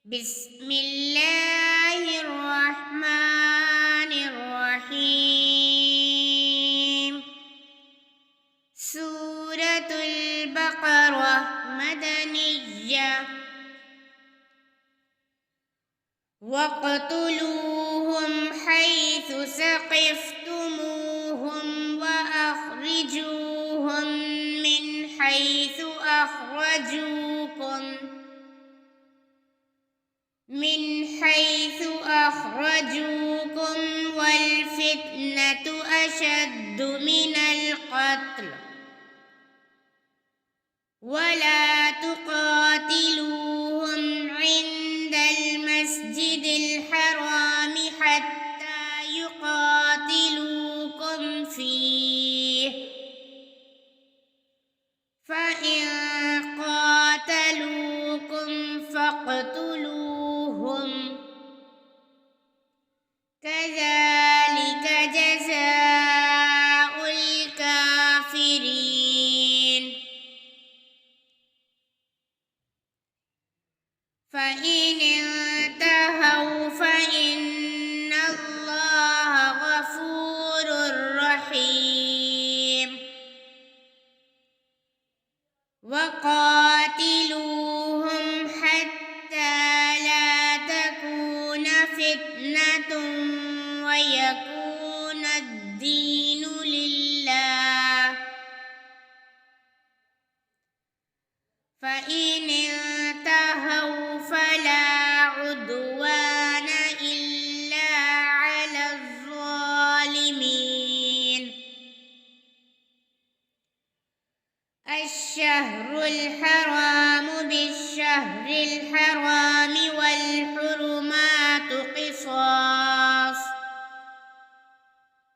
بسم الله الرحمن الرحيم. سورة البقرة مدنية. واقتلوهم حيث ثقفتموهم وأخرجوهم من حيث أخرجوكم والفتنة أشد من القتل ولا تقاتلوهم عند المسجد الحرام حتى يقاتلوكم فيه، فإن قاتلوكم فاقتلوهم، كذلك جزاء الكافرين. فإن انتهوا فإن الله غفور رحيم. وقاتلوهم حتى لا تكون فتنة ويكون الدين لله، فإن انتهوا فلا عدوان إلا على الظالمين. الشهر الحرام بالشهر الحرام والحرمات قصاص،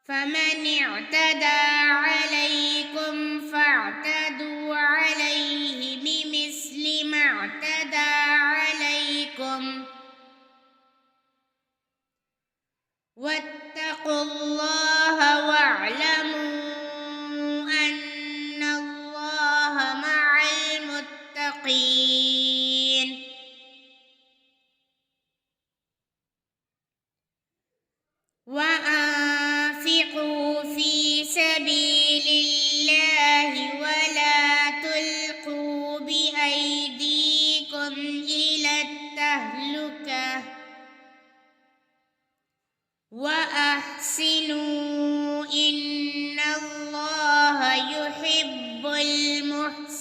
فمن اعتدى عليكم فاعتدوا عليه بمثل ما اعتدى عليكم، واتقوا الله واعلموا أن الله مع المتقين. وأنفقوا في سبيل الله ولا تلقوا بأيديكم إلى التهلكة وأحسنوا إن الله يحب المحسنين.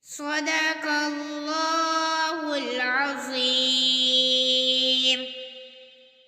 صدق الله العظيم.